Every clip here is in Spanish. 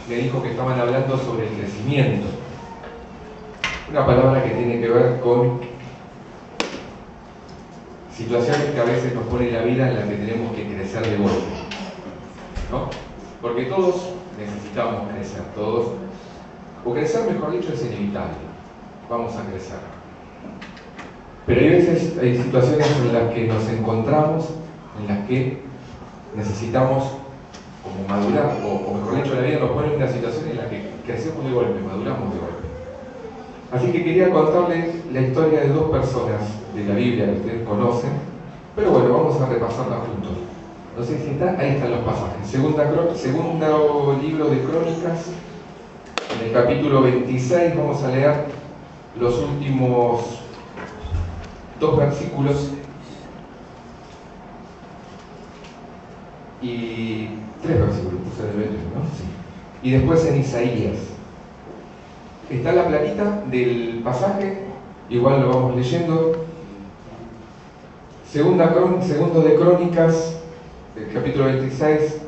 me dijo que estaban hablando sobre el crecimiento. Una palabra que tiene que ver con situaciones que a veces nos pone la vida en la que tenemos que crecer de golpe, ¿no? Porque todos necesitamos crecer, todos, o crecer, mejor dicho, es inevitable, vamos a crecer. Pero hay veces, hay situaciones en las que nos encontramos, en las que necesitamos como madurar, o mejor dicho, la vida nos pone en una situación en la que crecemos de golpe, maduramos de golpe. Así que quería contarles la historia de dos personas de la Biblia que ustedes conocen, pero bueno, vamos a repasarla juntos. No sé si está, ahí están los pasajes. Segundo libro de Crónicas, en el capítulo 26, vamos a leer los últimos 2 versículos y 3 versículos, puse de 20, ¿no? Sí. Y después en Isaías. Está la planita del pasaje, igual lo vamos leyendo. Segundo de Crónicas, el capítulo 26,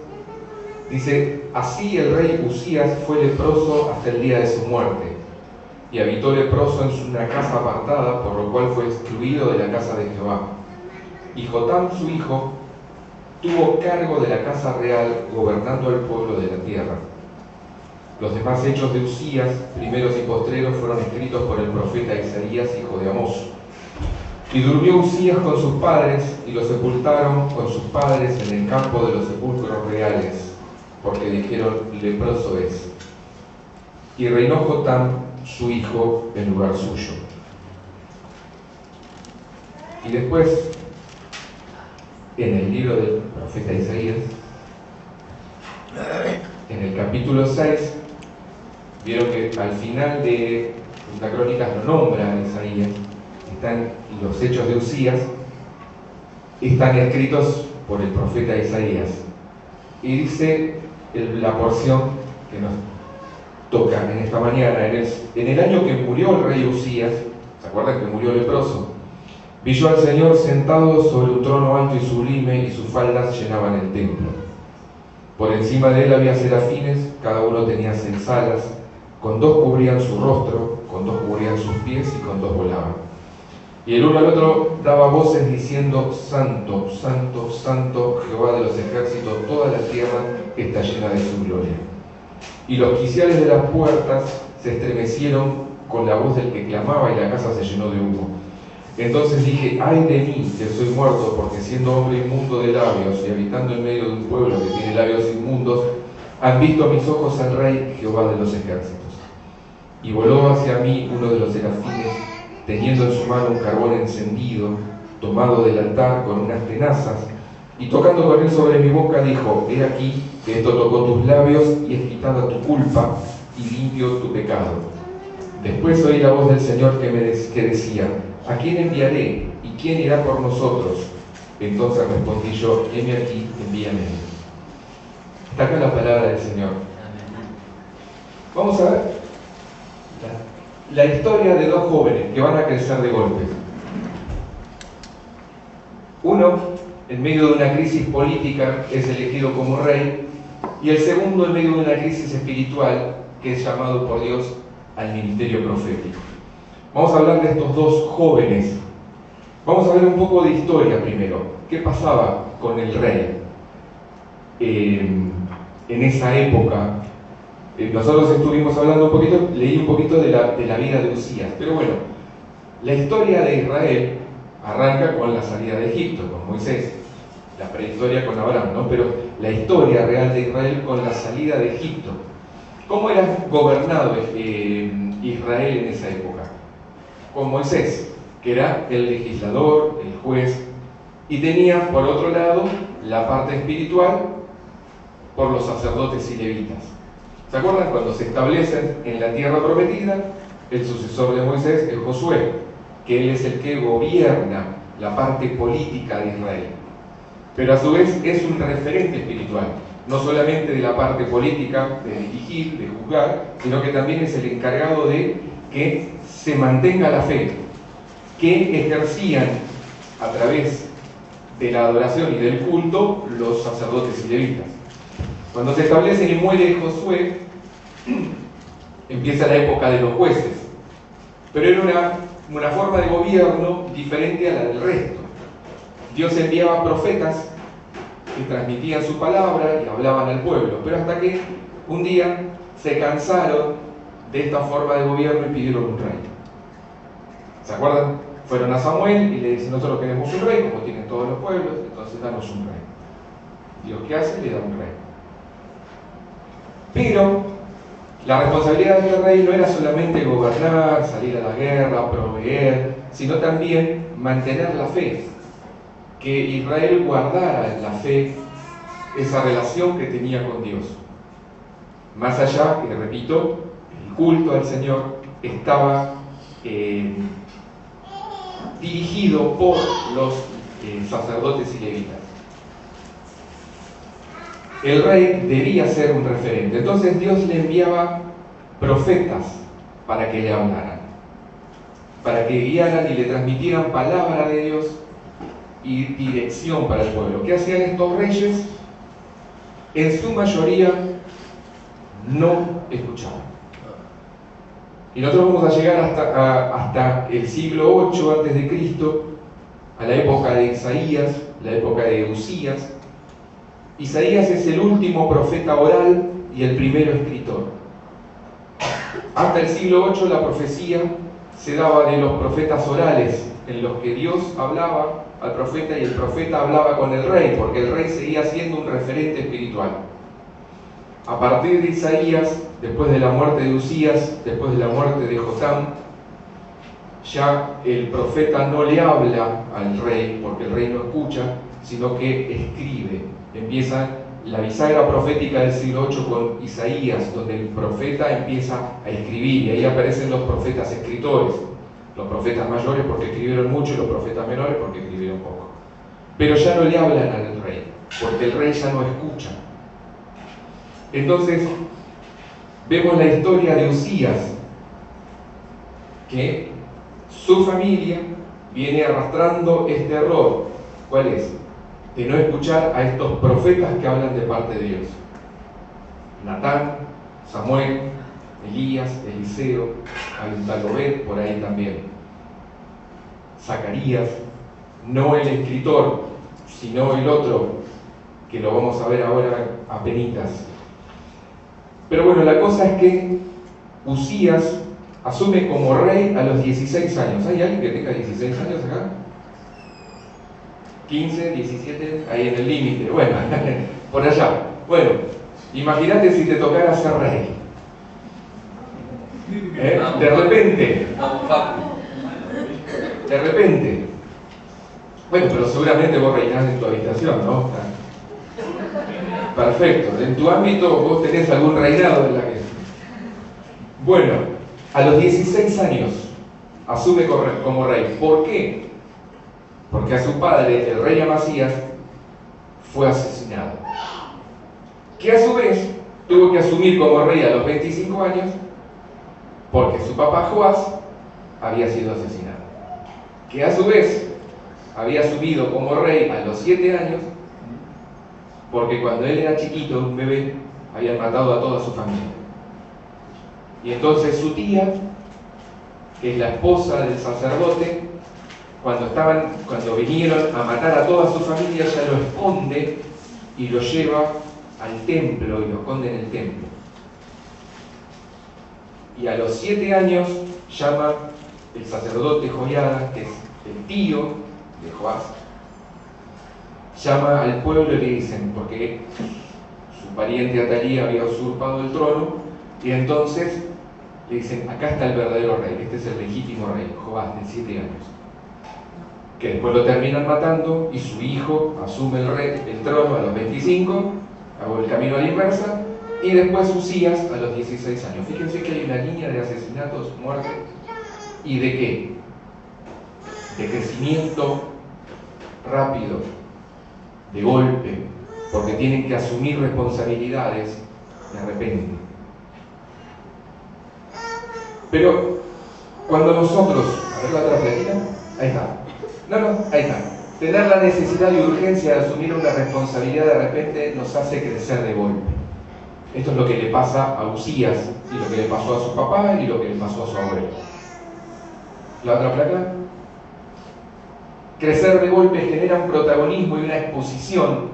dice: así el rey Usías fue leproso hasta el día de su muerte, y habitó leproso en una casa apartada, por lo cual fue excluido de la casa de Jehová. Y Jotam, su hijo, tuvo cargo de la casa real, gobernando al pueblo de la tierra. Los demás hechos de Usías, primeros y postreros, fueron escritos por el profeta Isaías, hijo de Amós. Y durmió Usías con sus padres, y lo sepultaron con sus padres en el campo de los sepulcros reales, porque dijeron: leproso es. Y reinó Jotam, su hijo, en lugar suyo. Y después, en el libro del profeta Isaías, en el capítulo 6, vieron que al final de la crónica lo nombra Isaías, están los hechos de Usías, están escritos por el profeta Isaías. Y dice la porción que nos toca en esta mañana: en el año que murió el rey Usías, ¿se acuerdan que murió leproso? Vi yo al Señor sentado sobre un trono alto y sublime, y sus faldas llenaban el templo. Por encima de él había serafines, cada uno tenía 6 alas, con 2 cubrían su rostro, con 2 cubrían sus pies y con 2 volaban. Y el uno al otro daba voces diciendo: Santo, Santo, Santo, Jehová de los ejércitos, toda la tierra está llena de su gloria. Y los quiciales de las puertas se estremecieron con la voz del que clamaba, y la casa se llenó de humo. Entonces dije: ay de mí, que soy muerto, porque siendo hombre inmundo de labios y habitando en medio de un pueblo que tiene labios inmundos, han visto mis ojos al Rey, Jehová de los ejércitos. Y voló hacia mí uno de los serafines, teniendo en su mano un carbón encendido, tomado del altar con unas tenazas, y tocando con él sobre mi boca, dijo: he aquí que esto tocó tus labios, y es quitada tu culpa, y limpio tu pecado. Después oí la voz del Señor que decía: ¿a quién enviaré? ¿Y quién irá por nosotros? Entonces respondí yo: heme aquí, envíame. Está acá la palabra del Señor. Vamos a ver la historia de 2 jóvenes que van a crecer de golpe. Uno, en medio de una crisis política, es elegido como rey, y el segundo, en medio de una crisis espiritual, que es llamado por Dios al ministerio profético. Vamos a hablar de estos 2 jóvenes. Vamos a ver un poco de historia primero. ¿Qué pasaba con el rey en esa época? Nosotros estuvimos hablando un poquito, leí un poquito de la vida de Usías. Pero bueno, la historia de Israel arranca con la salida de Egipto, con Moisés. La prehistoria con Abraham, ¿no? Pero la historia real de Israel con la salida de Egipto. ¿Cómo era gobernado Israel en esa época? Con Moisés, que era el legislador, el juez, y tenía por otro lado la parte espiritual por los sacerdotes y levitas. ¿Se acuerdan cuando se establecen en la tierra prometida? El sucesor de Moisés, el Josué, que él es el que gobierna la parte política de Israel, pero a su vez es un referente espiritual, no solamente de la parte política, de dirigir, de juzgar, sino que también es el encargado de que se mantenga la fe, que ejercían a través de la adoración y del culto los sacerdotes y levitas. Cuando se establece y muere Josué, empieza la época de los jueces. Pero era una forma de gobierno diferente a la del resto. Dios enviaba profetas que transmitían su palabra y hablaban al pueblo, pero hasta que un día se cansaron de esta forma de gobierno y pidieron un rey. ¿Se acuerdan? Fueron a Samuel y le dicen: nosotros queremos un rey, como tienen todos los pueblos, entonces danos un rey. Dios, ¿qué hace? Le da un rey. Pero la responsabilidad del rey no era solamente gobernar, salir a la guerra, proveer, sino también mantener la fe. Que Israel guardara la fe, esa relación que tenía con Dios. Más allá, que repito, el culto al Señor estaba dirigido por los sacerdotes y levitas. El rey debía ser un referente. Entonces Dios le enviaba profetas para que le hablaran, para que guiaran y le transmitieran palabra de Dios y dirección para el pueblo. ¿Qué hacían estos reyes? En su mayoría no escuchaban. Y nosotros vamos a llegar hasta el siglo 8 a.C., a la época de Isaías, la época de Usías. Isaías es el último profeta oral y el primero escritor. Hasta el siglo 8 la profecía se daba de los profetas orales, en los que Dios hablaba al profeta y el profeta hablaba con el rey, porque el rey seguía siendo un referente espiritual. A partir de Isaías, después de la muerte de Usías, después de la muerte de Jotam, ya el profeta no le habla al rey, porque el rey no escucha, sino que escribe. Empieza la bisagra profética del siglo 8 con Isaías, donde el profeta empieza a escribir, y ahí aparecen los profetas escritores. Los profetas mayores porque escribieron mucho y los profetas menores porque escribieron poco. Pero ya no le hablan al rey, porque el rey ya no escucha. Entonces, vemos la historia de Usías, que su familia viene arrastrando este error. ¿Cuál es? De no escuchar a estos profetas que hablan de parte de Dios. Natán, Samuel, Elías, Eliseo, hay un tal Obed por ahí también. Zacarías, no el escritor, sino el otro, que lo vamos a ver ahora apenitas. Pero bueno, la cosa es que Usías asume como rey a los 16 años. ¿Hay alguien que tenga 16 años acá? 15, 17, ahí en el límite. Bueno, por allá. Bueno, imagínate si te tocara ser rey. De repente. Bueno, pero seguramente vos reinás en tu habitación, ¿no? Perfecto. En tu ámbito vos tenés algún reinado en la que... Bueno, a los 16 años asume como rey. ¿Por qué? Porque a su padre, el rey Amasías, fue asesinado. Que a su vez tuvo que asumir como rey a los 25 años porque su papá Joás había sido asesinado. Que a su vez había asumido como rey a los 7 años porque cuando él era chiquito, un bebé, habían matado a toda su familia. Y entonces su tía, que es la esposa del sacerdote, cuando vinieron a matar a toda su familia, ella lo esconde y lo lleva al templo y lo esconde en el templo. Y a los 7 años llama el sacerdote Joiada, que es el tío de Joás, llama al pueblo y le dicen, porque su pariente Atalía había usurpado el trono, y entonces le dicen: acá está el verdadero rey, este es el legítimo rey, Joás, de 7 años. Que después lo terminan matando y su hijo asume el trono a los 25, hago el camino a la inversa, y después Usías a los 16 años. Fíjense que hay una línea de asesinatos, muertes, ¿y de qué? De crecimiento rápido, de golpe, porque tienen que asumir responsabilidades de repente. Pero cuando nosotros, a ver la otra platita, ahí está. Ahí está. Tener la necesidad y urgencia de asumir una responsabilidad de repente nos hace crecer de golpe. Esto es lo que le pasa a Usías, y lo que le pasó a su papá y lo que le pasó a su abuelo. La otra placa. Crecer de golpe genera un protagonismo y una exposición,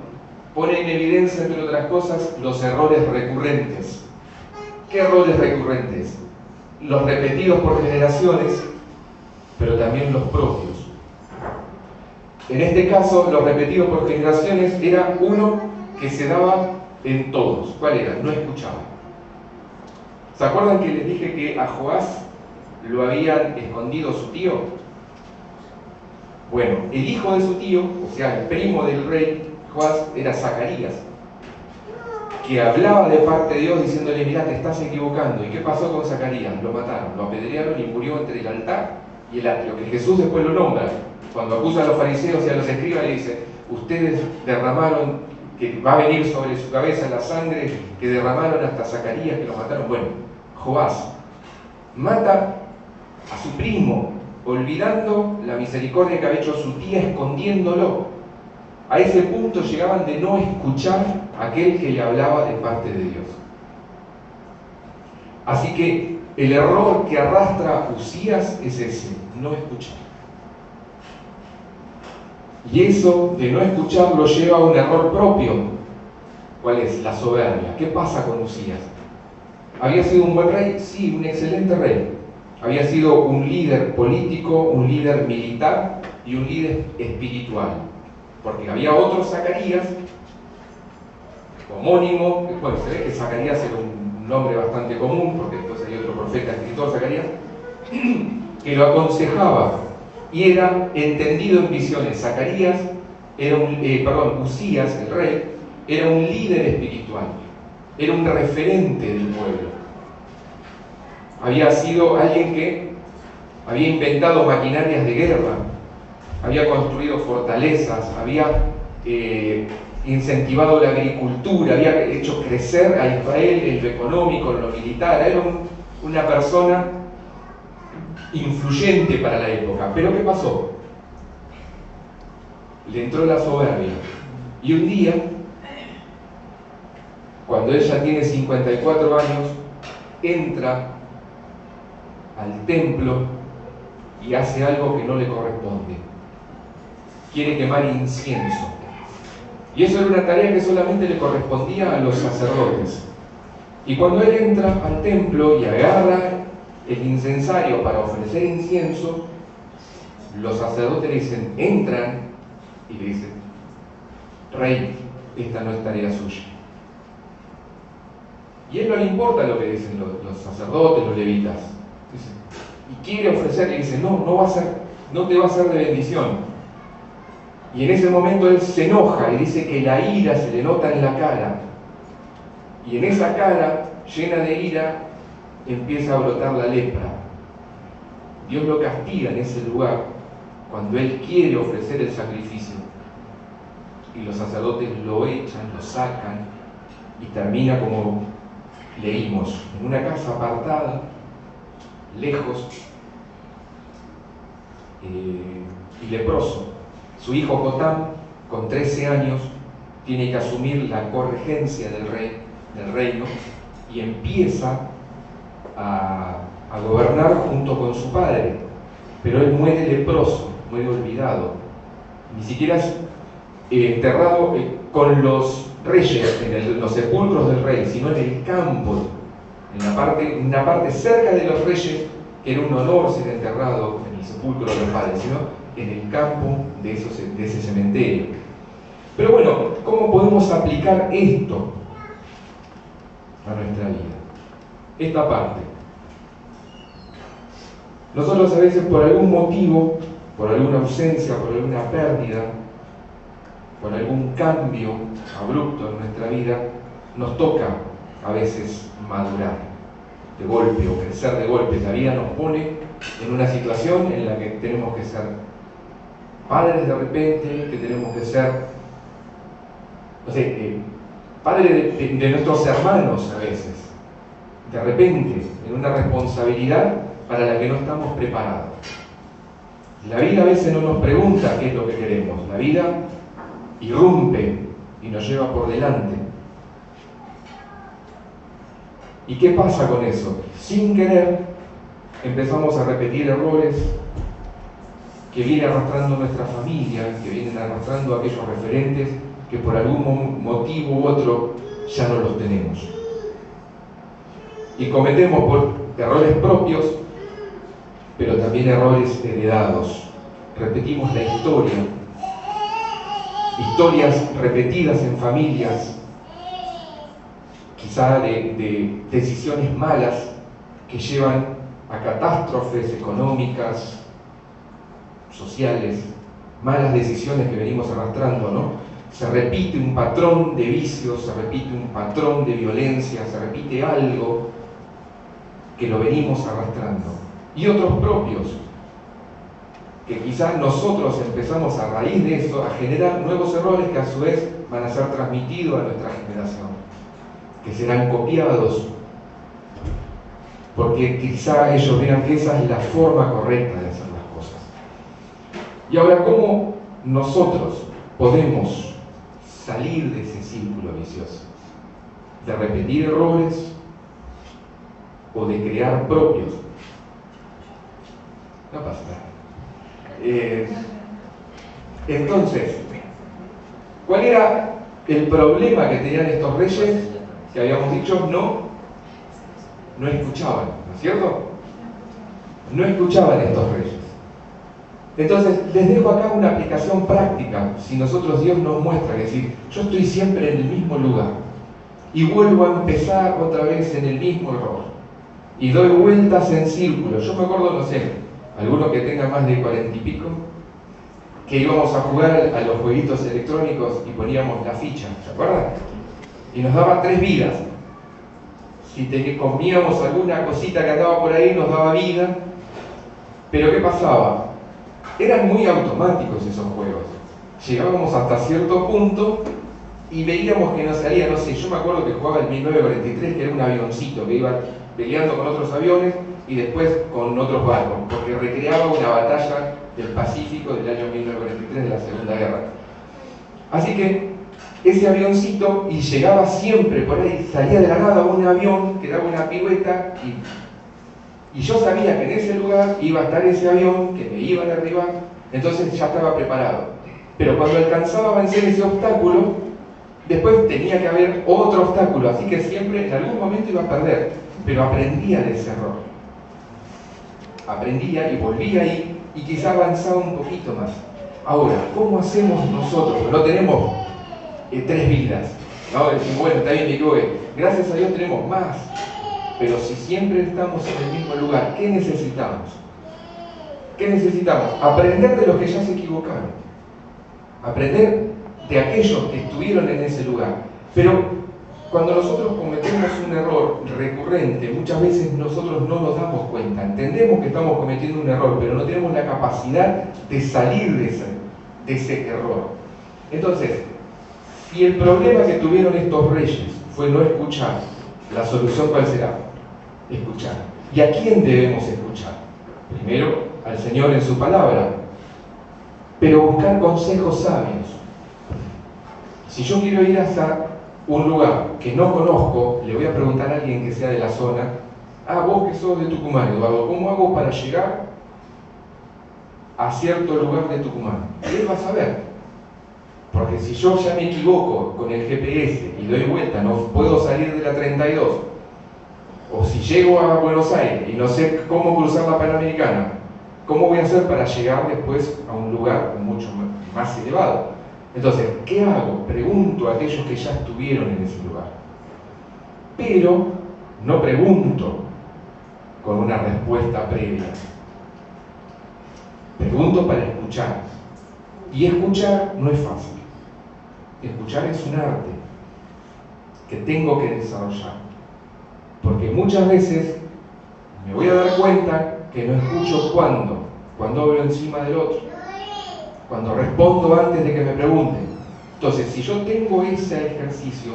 pone en evidencia, entre otras cosas, los errores recurrentes. ¿Qué errores recurrentes? Los repetidos por generaciones, pero también los propios. En este caso, los repetidos por generaciones era uno que se daba en todos. ¿Cuál era? No escuchaba. ¿Se acuerdan que les dije que a Joás lo habían escondido su tío? Bueno, el hijo de su tío, o sea, el primo del rey Joás, era Zacarías, que hablaba de parte de Dios diciéndole: mira, te estás equivocando. ¿Y qué pasó con Zacarías? Lo mataron, lo apedrearon y murió entre el altar y el atrio, que Jesús después lo nombra. Cuando acusa a los fariseos y a los escribas, le dice: ustedes derramaron, que va a venir sobre su cabeza la sangre que derramaron hasta Zacarías, que lo mataron. Bueno, Joás mata a su primo, olvidando la misericordia que había hecho su tía, escondiéndolo. A ese punto llegaban de no escuchar a aquel que le hablaba de parte de Dios. Así que el error que arrastra Usías es ese: no escuchar. Y eso de no escuchar lo lleva a un error propio. ¿Cuál es? La soberbia. ¿Qué pasa con Usías? ¿Había sido un buen rey? Sí, un excelente rey. Había sido un líder político, un líder militar y un líder espiritual. Porque había otro Zacarías, homónimo, que, bueno, se ve que Zacarías era un nombre bastante común, porque después hay otro profeta, escritor, Zacarías, que lo aconsejaba y era entendido en visiones. Zacarías era Usías, el rey, era un líder espiritual, era un referente del pueblo. Había sido alguien que había inventado maquinarias de guerra, había construido fortalezas, había incentivado la agricultura, había hecho crecer a Israel en lo económico, en lo militar. Era una persona influyente para la época. Pero ¿qué pasó? Le entró la soberbia. Y un día, cuando él ya tiene 54 años, entra al templo y hace algo que no le corresponde. Quiere quemar incienso. Y eso era una tarea que solamente le correspondía a los sacerdotes. Y cuando él entra al templo y agarra el incensario para ofrecer incienso, los sacerdotes le dicen, entran y le dicen: rey, esta no es tarea suya. Y a él no le importa lo que dicen los sacerdotes, los levitas. Dice, y quiere ofrecer, y dice: no te va a ser de bendición. Y en ese momento él se enoja y dice que la ira se le nota en la cara. Y en esa cara, llena de ira, empieza a brotar la lepra. Dios lo castiga en ese lugar cuando él quiere ofrecer el sacrificio. Y los sacerdotes lo echan, lo sacan, y termina como leímos, en una casa apartada, lejos, y leproso. Su hijo Jotam, con 13 años, tiene que asumir la corregencia del reino y empieza a gobernar junto con su padre. Pero él muere leproso, muere olvidado. Ni siquiera es enterrado con los reyes en los sepulcros del rey, sino en el campo, en una parte cerca de los reyes, que era un honor ser enterrado en el sepulcro de los padres, sino en el campo de ese cementerio. Pero bueno, ¿cómo podemos aplicar esto a nuestra vida? Esta parte. Nosotros a veces, por algún motivo, por alguna ausencia, por alguna pérdida, por algún cambio abrupto en nuestra vida, nos toca a veces madurar de golpe o crecer de golpe. La vida nos pone en una situación en la que tenemos que ser padres de repente, que tenemos que ser, no sé, padres de nuestros hermanos a veces, de repente, en una responsabilidad para la que no estamos preparados. La vida a veces no nos pregunta qué es lo que queremos, la vida irrumpe y nos lleva por delante. ¿Y qué pasa con eso? Sin querer, empezamos a repetir errores que viene arrastrando nuestra familia, que vienen arrastrando aquellos referentes que por algún motivo u otro ya no los tenemos. Y cometemos errores propios, pero también errores heredados. Repetimos la historia, historias repetidas en familias, quizá de decisiones malas que llevan a catástrofes económicas, sociales, malas decisiones que venimos arrastrando, ¿no? Se repite un patrón de vicios, se repite un patrón de violencia, se repite algo que lo venimos arrastrando. Y otros propios, que quizás nosotros empezamos a raíz de eso a generar nuevos errores que a su vez van a ser transmitidos a nuestra generación, que serán copiados, porque quizá ellos vean que esa es la forma correcta de hacer las cosas. Y ahora, ¿cómo nosotros podemos salir de ese círculo vicioso? De repetir errores o de crear propios. No pasa nada. Entonces, ¿cuál era el problema que tenían estos reyes? Que habíamos dicho, no escuchaban, ¿no es cierto? No escuchaban estos reyes. Entonces, les dejo acá una aplicación práctica. Si nosotros, Dios nos muestra, es decir, yo estoy siempre en el mismo lugar y vuelvo a empezar otra vez en el mismo error y doy vueltas en círculo. Yo me acuerdo, no sé, algunos que tengan más de 40 y pico, que íbamos a jugar a los jueguitos electrónicos y poníamos la ficha, ¿se acuerdan? Y nos daba 3 vidas. Si comíamos alguna cosita que andaba por ahí, nos daba vida. Pero ¿qué pasaba? Eran muy automáticos esos juegos. Llegábamos hasta cierto punto y veíamos que nos salía, no sé, yo me acuerdo que jugaba el 1943, que era un avioncito que iba peleando con otros aviones y después con otros barcos, porque recreaba una batalla del Pacífico del año 1943 de la Segunda Guerra. Así que ese avioncito, y llegaba siempre por ahí, salía de la nada un avión que daba una pirueta y yo sabía que en ese lugar iba a estar ese avión, que me iba a derribar, entonces ya estaba preparado. Pero cuando alcanzaba a vencer ese obstáculo, después tenía que haber otro obstáculo, así que siempre en algún momento iba a perder, pero aprendía de ese error. Aprendía y volvía ahí y quizá avanzaba un poquito más. Ahora, ¿cómo hacemos nosotros? No tenemos 3 vidas, ¿no? Decimos, bueno, está bien, me equivoqué. Gracias a Dios tenemos más. Pero si siempre estamos en el mismo lugar, ¿qué necesitamos? ¿Qué necesitamos? Aprender de los que ya se equivocaron. Aprender de aquellos que estuvieron en ese lugar. Pero cuando nosotros cometemos un error recurrente, muchas veces nosotros no nos damos cuenta. Entendemos que estamos cometiendo un error, pero no tenemos la capacidad de salir de ese error. Entonces, si el problema que tuvieron estos reyes fue no escuchar, ¿la solución cuál será? Escuchar. ¿Y a quién debemos escuchar? Primero, al Señor en su palabra, pero buscar consejos sabios. Si yo quiero ir hasta un lugar que no conozco, le voy a preguntar a alguien que sea de la zona, vos que sos de Tucumán, Eduardo, ¿cómo hago para llegar a cierto lugar de Tucumán? Y él va a saber. Porque si yo ya me equivoco con el GPS y doy vuelta, no puedo salir de la 32, o si llego a Buenos Aires y no sé cómo cruzar la Panamericana, ¿cómo voy a hacer para llegar después a un lugar mucho más elevado? Entonces, ¿qué hago? Pregunto a aquellos que ya estuvieron en ese lugar. Pero no pregunto con una respuesta previa. Pregunto para escuchar. Y escuchar no es fácil. Escuchar es un arte que tengo que desarrollar. Porque muchas veces me voy a dar cuenta que no escucho cuando hablo encima del otro, cuando respondo antes de que me pregunten. Entonces, si yo tengo ese ejercicio,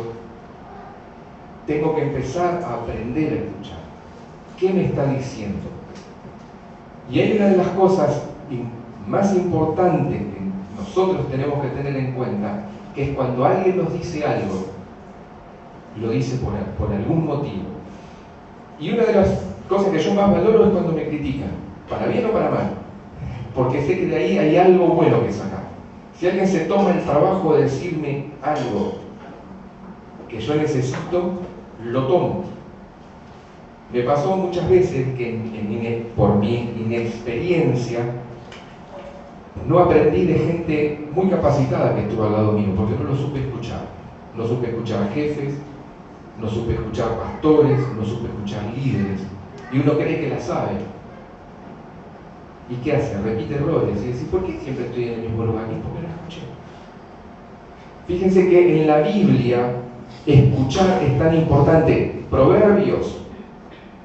tengo que empezar a aprender a escuchar. ¿Qué me está diciendo? Y hay una de las cosas más importantes que nosotros tenemos que tener en cuenta, que es cuando alguien nos dice algo, lo dice por algún motivo. Y una de las cosas que yo más valoro es cuando me critican, para bien o para mal, porque sé que de ahí hay algo bueno que sacar. Si alguien se toma el trabajo de decirme algo que yo necesito, lo tomo. Me pasó muchas veces que por mi inexperiencia no aprendí de gente muy capacitada que estuvo al lado mío, porque no lo supe escuchar. No supe escuchar jefes, no supe escuchar pastores, no supe escuchar líderes. Y uno cree que la sabe. ¿Y qué hace? Repite errores. Y dice, ¿por qué siempre estoy en el mismo lugar? ¿Y por qué no escuché? Fíjense que en la Biblia escuchar es tan importante. Proverbios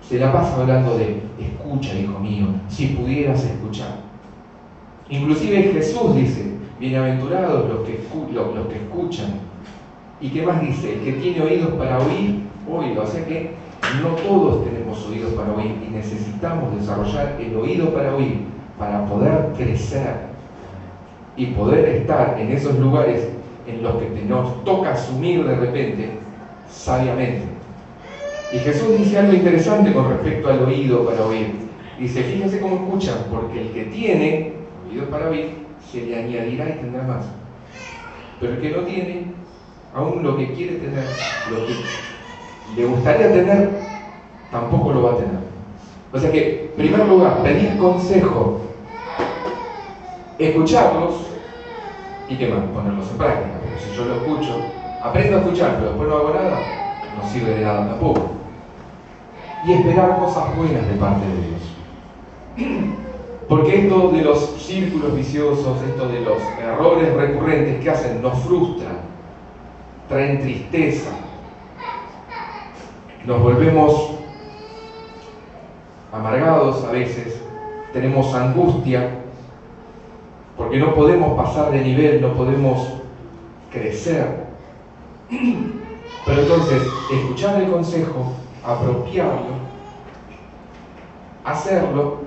se la pasa hablando de escucha, hijo mío, si pudieras escuchar. Inclusive Jesús dice, bienaventurados los que escuchan. ¿Y qué más dice? El que tiene oídos para oír, oído. O sea que no todos tenemos oídos para oír y necesitamos desarrollar el oído para oír para poder crecer y poder estar en esos lugares en los que nos toca asumir de repente sabiamente. Y Jesús dice algo interesante con respecto al oído para oír. Dice, fíjense cómo escuchan, porque el que tiene oídos para oír se le añadirá y tendrá más. Pero el que no tiene, aún lo que quiere tener, lo que le gustaría tener, tampoco lo va a tener. O sea que, en primer lugar, pedir consejo, escucharlos y qué más, ponerlos en práctica. Porque si yo lo escucho, aprendo a escuchar, pero después no hago nada, no sirve de nada tampoco. Y esperar cosas buenas de parte de Dios. Porque esto de los círculos viciosos, esto de los errores recurrentes que hacen, nos frustran, traen tristeza, nos volvemos amargados a veces, tenemos angustia, porque no podemos pasar de nivel, no podemos crecer. Pero entonces, escuchar el consejo, apropiarlo, hacerlo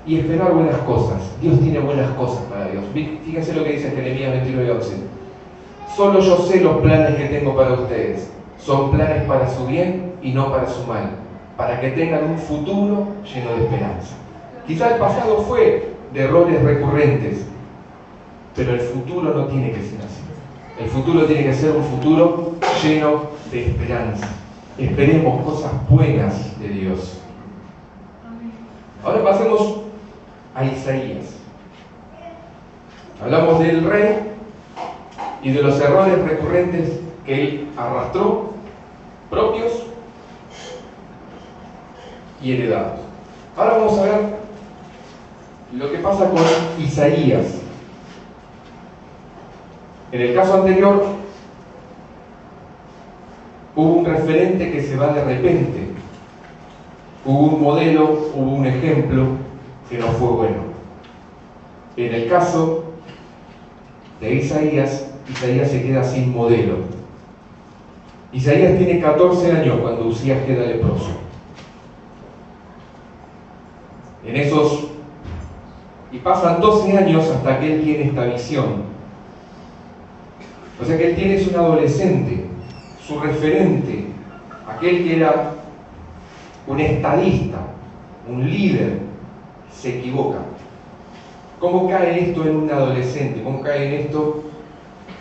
y esperar buenas cosas. Dios tiene buenas cosas para Dios. Fíjense lo que dice Jeremías 29:11. Solo yo sé los planes que tengo para ustedes. Son planes para su bien y no para su mal, para que tengan un futuro lleno de esperanza. Quizá el pasado fue de errores recurrentes, pero el futuro no tiene que ser así. El futuro tiene que ser un futuro lleno de esperanza. Esperemos cosas buenas de Dios. Ahora pasemos a Isaías. Hablamos del rey y de los errores recurrentes que él arrastró, propios y heredados. Ahora vamos a ver lo que pasa con Isaías. En el caso anterior, hubo un referente que se va de repente. Hubo un modelo, hubo un ejemplo que no fue bueno. En el caso de Isaías, Isaías se queda sin modelo. Isaías tiene 14 años cuando Usías queda leproso. Y pasan 12 años hasta que él tiene esta visión. O sea que él tiene un adolescente, su referente, aquel que era un estadista, un líder, se equivoca. ¿Cómo cae esto en un adolescente? ¿Cómo cae en esto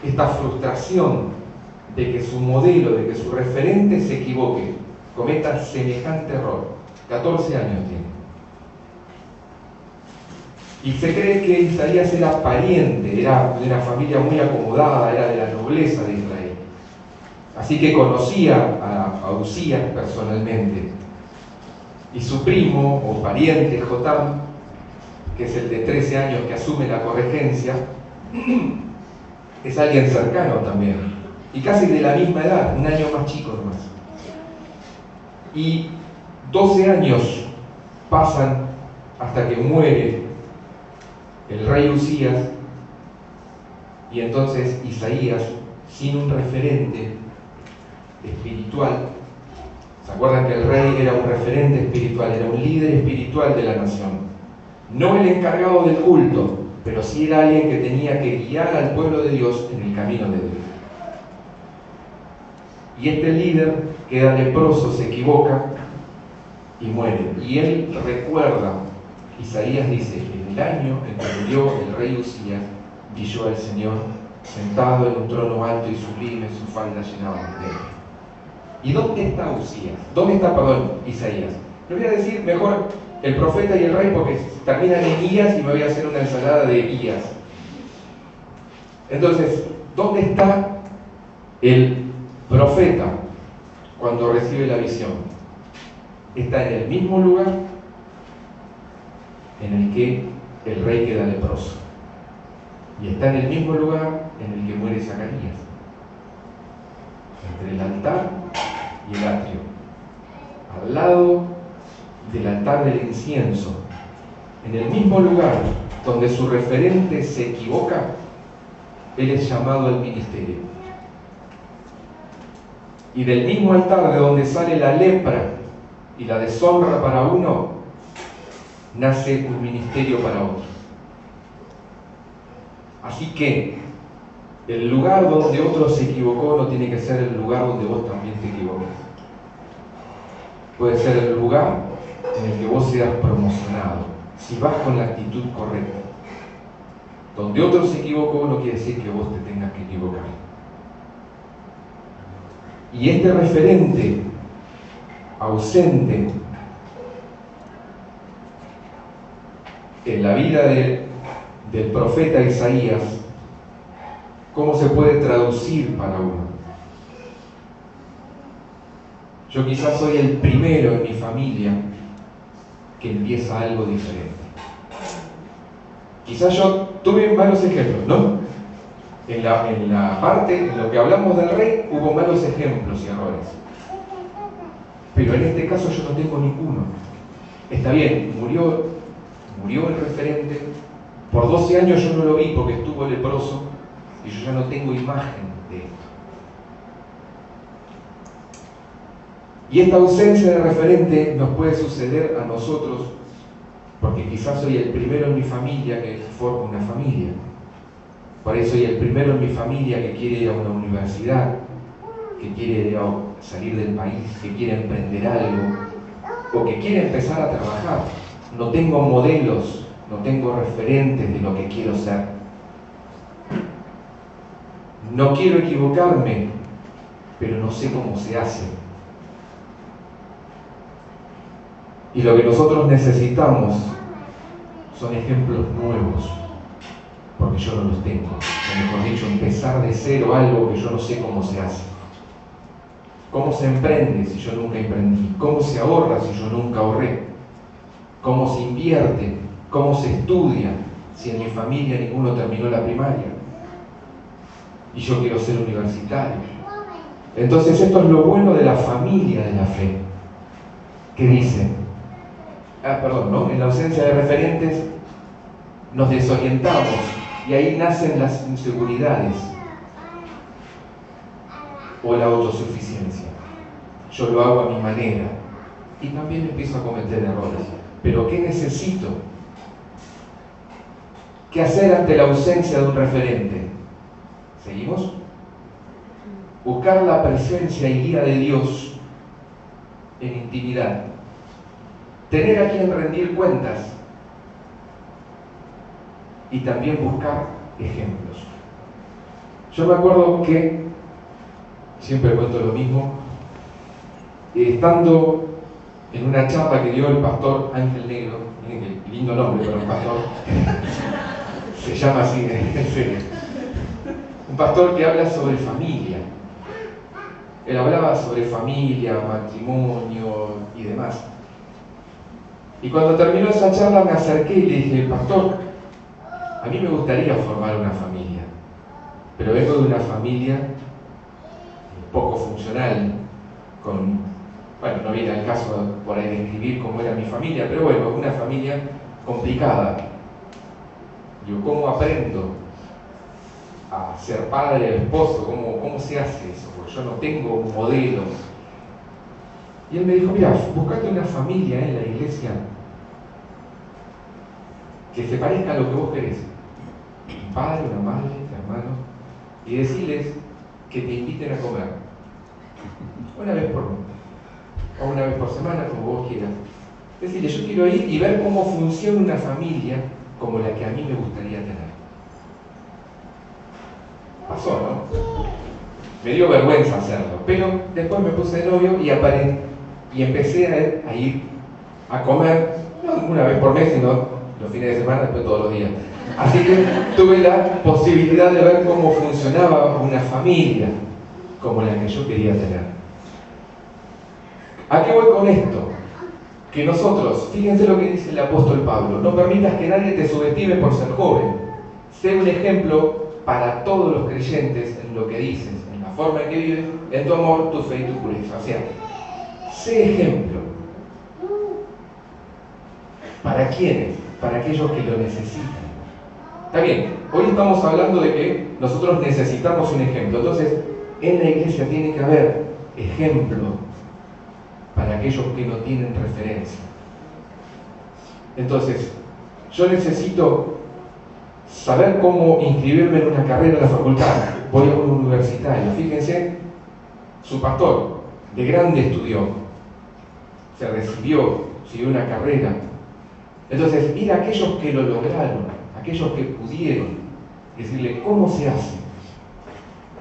esta frustración de que su modelo, de que su referente se equivoque, cometa semejante error? 14 años tiene. Y se cree que Isaías era pariente, era de una familia muy acomodada, era de la nobleza de Israel. Así que conocía a Usías personalmente. Y su primo o pariente, Jotam, que es el de 13 años que asume la corregencia, es alguien cercano también. Y casi de la misma edad, un año más chico nomás. Y 12 años pasan hasta que muere el rey Usías, y entonces Isaías, sin un referente espiritual, ¿se acuerdan que el rey era un referente espiritual, era un líder espiritual de la nación? No el encargado del culto, pero sí era alguien que tenía que guiar al pueblo de Dios en el camino de Dios. Y este líder queda leproso, se equivoca, y muere. Y él recuerda, Isaías dice, en el año en que murió el rey Usías, vi yo al Señor sentado en un trono alto y sublime, su falda llenaba el templo. ¿Y dónde está Usías? ¿Dónde está, Isaías? Le voy a decir mejor el profeta y el rey porque terminan en Ías y me voy a hacer una ensalada de Ías. Entonces, ¿dónde está el profeta cuando recibe la visión? Está en el mismo lugar en el que el rey queda leproso. Y está en el mismo lugar en el que muere Zacarías. Entre el altar y el atrio. Al lado del altar del incienso. En el mismo lugar donde su referente se equivoca, él es llamado al ministerio. Y del mismo altar de donde sale la lepra y la deshonra para uno, nace un ministerio para otro. Así que el lugar donde otro se equivocó no tiene que ser el lugar donde vos también te equivoques. Puede ser el lugar en el que vos seas promocionado, si vas con la actitud correcta. Donde otro se equivocó no quiere decir que vos te tengas que equivocar. Y este referente ausente en la vida del profeta Isaías, ¿cómo se puede traducir para uno? Yo quizás soy el primero en mi familia que empieza algo diferente. Quizás yo tuve malos ejemplos, ¿no? En la parte, en lo que hablamos del rey, hubo malos ejemplos y errores. Pero en este caso yo no tengo ninguno. Está bien, murió el referente. Por 12 años yo no lo vi porque estuvo leproso y yo ya no tengo imagen de esto. Y esta ausencia de referente nos puede suceder a nosotros porque quizás soy el primero en mi familia que forma una familia. Por eso soy el primero en mi familia que quiere ir a una universidad, que quiere salir del país, que quiere emprender algo o que quiere empezar a trabajar. No tengo modelos, no tengo referentes de lo que quiero ser. No quiero equivocarme, pero no sé cómo se hace. Y lo que nosotros necesitamos son ejemplos nuevos, porque yo no los tengo. O mejor dicho, empezar de cero algo que yo no sé cómo se hace. ¿Cómo se emprende si yo nunca emprendí? ¿Cómo se ahorra si yo nunca ahorré? ¿Cómo se invierte? ¿Cómo se estudia si en mi familia ninguno terminó la primaria? Y yo quiero ser universitario. Entonces esto es lo bueno de la familia de la fe, que dice, ¿no? En la ausencia de referentes nos desorientamos y ahí nacen las inseguridades o la autosuficiencia. Yo lo hago a mi manera y también empiezo a cometer errores. Pero ¿qué necesito? ¿Qué hacer ante la ausencia de un referente? ¿Seguimos? Buscar la presencia y guía de Dios en intimidad. Tener a quien rendir cuentas. Y también buscar ejemplos. Yo me acuerdo que, siempre cuento lo mismo, estando en una charla que dio el pastor Ángel Negro, miren qué lindo nombre para un pastor, se llama así, en serio, un pastor que habla sobre familia. Él hablaba sobre familia, matrimonio y demás. Y cuando terminó esa charla me acerqué y le dije, pastor, a mí me gustaría formar una familia, pero vengo de una familia poco funcional, bueno, no viene al caso por ahí de describir cómo era mi familia, pero bueno, una familia complicada. Digo, ¿cómo aprendo a ser padre, esposo? ¿Cómo se hace eso? Porque yo no tengo un modelo. Y él me dijo, mira, buscate una familia en la iglesia que se parezca a lo que vos querés. Un padre, una madre, hermanos, y decirles que te inviten a comer. Una vez por mes. o una vez por semana, como vos quieras. Decirle, yo quiero ir y ver cómo funciona una familia como la que a mí me gustaría tener. Pasó, ¿no? Me dio vergüenza hacerlo, pero después me puse de novio y empecé a ir a comer, no una vez por mes, sino los fines de semana, después todos los días. Así que tuve la posibilidad de ver cómo funcionaba una familia como la que yo quería tener. ¿A qué voy con esto? Que nosotros, fíjense lo que dice el apóstol Pablo, no permitas que nadie te subestime por ser joven. Sé un ejemplo para todos los creyentes en lo que dices, en la forma en que vives, en tu amor, tu fe y tu pureza. O sea, sé ejemplo. ¿Para quiénes? Para aquellos que lo necesitan. Está bien, hoy estamos hablando de que nosotros necesitamos un ejemplo. Entonces, en la iglesia tiene que haber ejemplo para aquellos que no tienen referencia. Entonces, yo necesito saber cómo inscribirme en una carrera en la facultad. Voy a un universitario. Fíjense, su pastor de grande estudió, se recibió, siguió una carrera. Entonces, ir a aquellos que lo lograron, aquellos que pudieron, decirle cómo se hace.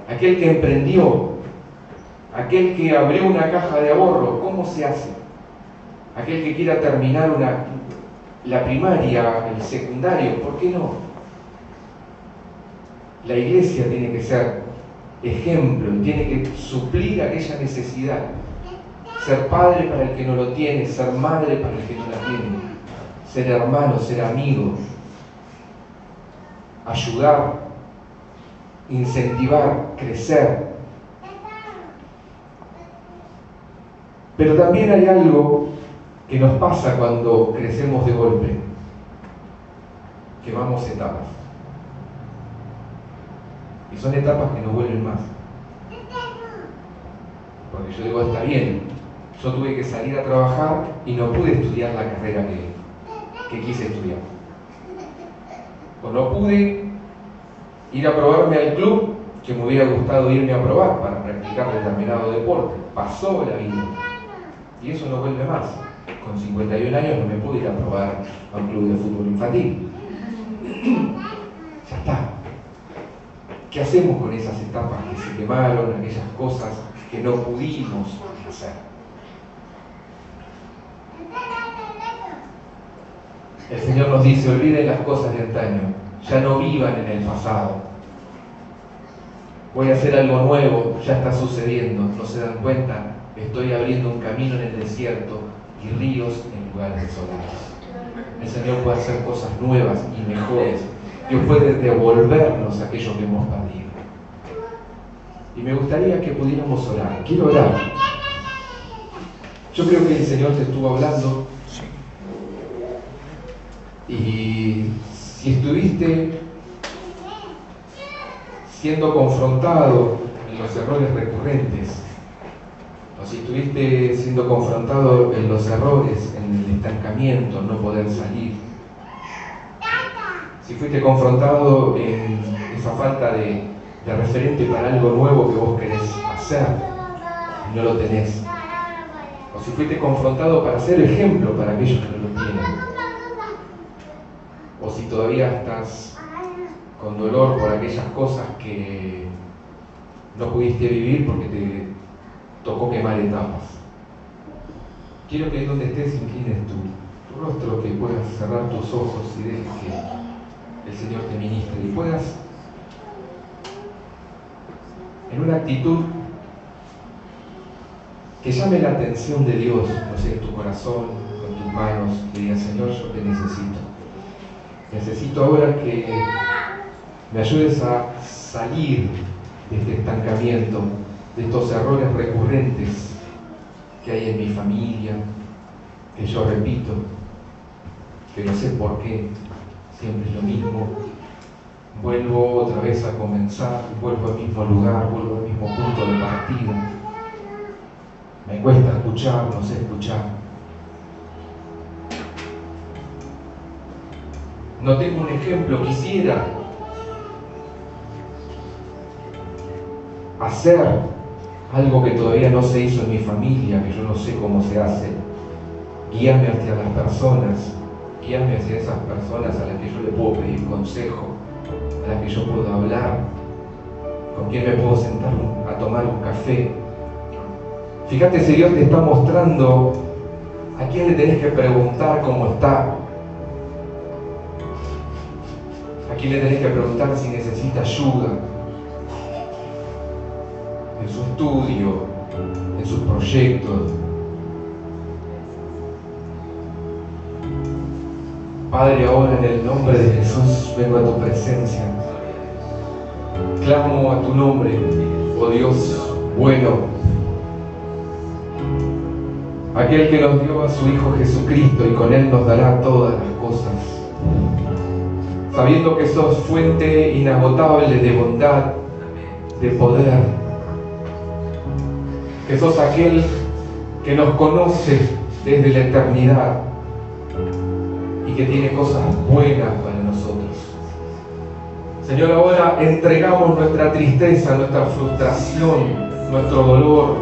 Aquel que emprendió, aquel que abrió una caja de ahorro, ¿cómo se hace? Aquel que quiera terminar la primaria, el secundario, ¿por qué no? La iglesia tiene que ser ejemplo y tiene que suplir aquella necesidad. Ser padre para el que no lo tiene, ser madre para el que no la tiene, ser hermano, ser amigo, ayudar, incentivar, crecer. Pero también hay algo que nos pasa cuando crecemos de golpe, que vamos etapas. Y son etapas que no vuelven más. Porque yo digo, está bien, yo tuve que salir a trabajar y no pude estudiar la carrera que quise estudiar. O no pude ir a probarme al club que me hubiera gustado irme a probar para practicar determinado deporte. Pasó la vida. Y eso no vuelve más. Con 51 años no me pude ir a probar a un club de fútbol infantil. Ya está. ¿Qué hacemos con esas etapas que se quemaron, aquellas cosas que no pudimos hacer? El Señor nos dice, olviden las cosas de antaño, ya no vivan en el pasado. Voy a hacer algo nuevo, ya está sucediendo, ¿no se dan cuenta? Estoy abriendo un camino en el desierto y ríos en lugares desolados. El Señor puede hacer cosas nuevas y mejores. Dios puede devolvernos aquello que hemos perdido. Y me gustaría que pudiéramos orar. Quiero orar. Yo creo que el Señor te estuvo hablando. Y si estuviste siendo confrontado en los errores recurrentes, o si estuviste siendo confrontado en los errores, en el estancamiento, no poder salir, si fuiste confrontado en esa falta de referente para algo nuevo que vos querés hacer y no lo tenés, o si fuiste confrontado para ser ejemplo para aquellos que no lo tienen, o si todavía estás con dolor por aquellas cosas que no pudiste vivir porque te tocó quemar etapas. Quiero que ahí donde estés inclines tu rostro, que puedas cerrar tus ojos y dejes que el Señor te ministre y puedas, en una actitud que llame la atención de Dios, no sé, en tu corazón, con tus manos, que digas, Señor, yo te necesito. Necesito ahora que me ayudes a salir de este estancamiento, de estos errores recurrentes que hay en mi familia, que yo repito, que no sé por qué, siempre es lo mismo. Vuelvo otra vez a comenzar, vuelvo al mismo lugar, vuelvo al mismo punto de partida. Me cuesta escuchar, no sé escuchar. No tengo un ejemplo, quisiera hacer algo que todavía no se hizo en mi familia, que yo no sé cómo se hace. Guíame hacia las personas, guíame hacia esas personas a las que yo le puedo pedir consejo, a las que yo puedo hablar, con quien me puedo sentar a tomar un café. Fíjate si Dios te está mostrando a quién le tenés que preguntar cómo está, a quién le tenés que preguntar si necesita ayuda en su estudio, en sus proyectos. Padre, ahora en el nombre de Jesús vengo a tu presencia. Clamo a tu nombre, oh Dios bueno, aquel que nos dio a su Hijo Jesucristo y con Él nos dará todas las cosas. Sabiendo que sos fuente inagotable de bondad, de poder, que sos aquel que nos conoce desde la eternidad y que tiene cosas buenas para nosotros. Señor, ahora entregamos nuestra tristeza, nuestra frustración, nuestro dolor,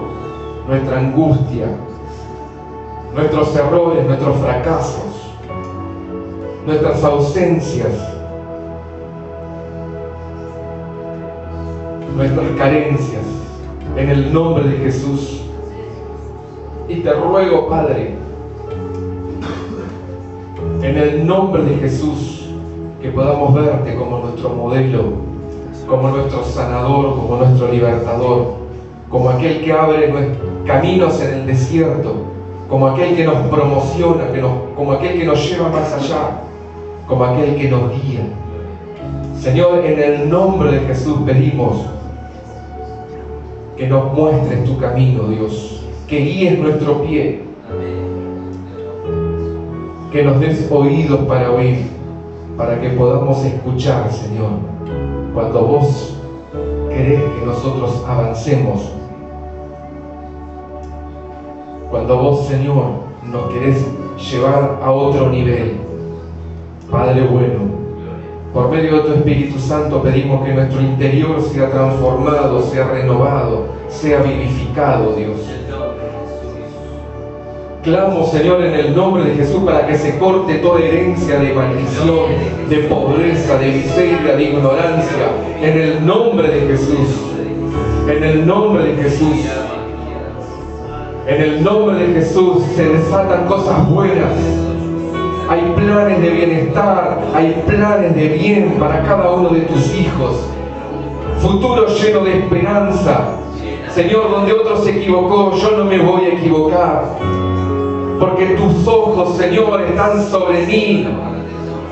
nuestra angustia, nuestros errores, nuestros fracasos, nuestras ausencias, nuestras carencias, en el nombre de Jesús. Y te ruego, Padre, en el nombre de Jesús, que podamos verte como nuestro modelo, como nuestro sanador, como nuestro libertador, como aquel que abre caminos en el desierto, como aquel que nos promociona, como aquel que nos lleva más allá, como aquel que nos guía. Señor, en el nombre de Jesús pedimos que nos muestres tu camino, Dios, que guíes nuestro pie, que nos des oídos para oír, para que podamos escuchar, Señor, cuando vos querés que nosotros avancemos, cuando vos, Señor, nos querés llevar a otro nivel. Padre bueno, por medio de tu Espíritu Santo pedimos que nuestro interior sea transformado, sea renovado, sea vivificado, Dios. Clamo, Señor, en el nombre de Jesús para que se corte toda herencia de maldición, de pobreza, de miseria, de ignorancia. En el nombre de Jesús. En el nombre de Jesús. En el nombre de Jesús se desatan cosas buenas. Hay planes de bienestar, hay planes de bien para cada uno de tus hijos. Futuro lleno de esperanza. Señor, donde otro se equivocó, yo no me voy a equivocar. Porque tus ojos, Señor, están sobre mí.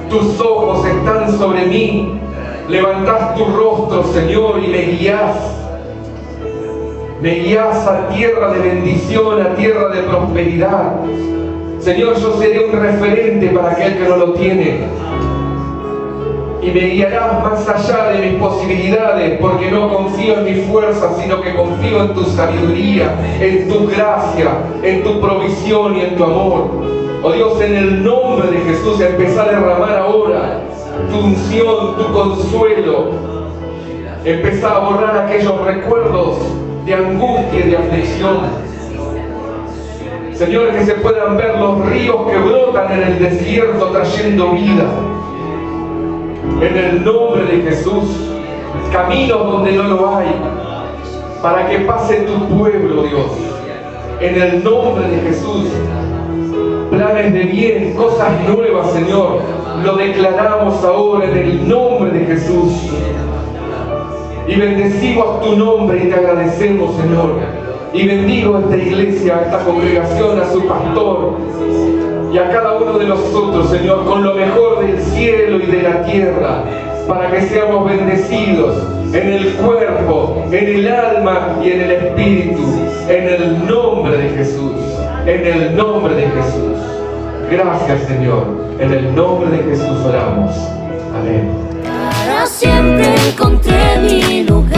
Tus ojos están sobre mí. Levantás tu rostro, Señor, y me guías. Me guías a tierra de bendición, a tierra de prosperidad. Señor, yo seré un referente para aquel que no lo tiene. Y me guiarás más allá de mis posibilidades, porque no confío en mi fuerza, sino que confío en tu sabiduría, en tu gracia, en tu provisión y en tu amor. Oh Dios, en el nombre de Jesús, empezá a derramar ahora tu unción, tu consuelo. Empezá a borrar aquellos recuerdos de angustia y de aflicción. Señor, que se puedan ver los ríos que brotan en el desierto trayendo vida. En el nombre de Jesús, caminos donde no lo hay, para que pase tu pueblo, Dios. En el nombre de Jesús, planes de bien, cosas nuevas, Señor, lo declaramos ahora en el nombre de Jesús. Y bendecimos tu nombre y te agradecemos, Señor. Y bendigo a esta iglesia, a esta congregación, a su pastor y a cada uno de nosotros, Señor, con lo mejor del cielo y de la tierra, para que seamos bendecidos en el cuerpo, en el alma y en el espíritu, en el nombre de Jesús, en el nombre de Jesús. Gracias, Señor, en el nombre de Jesús oramos. Amén. Para siempre encontré mi lugar.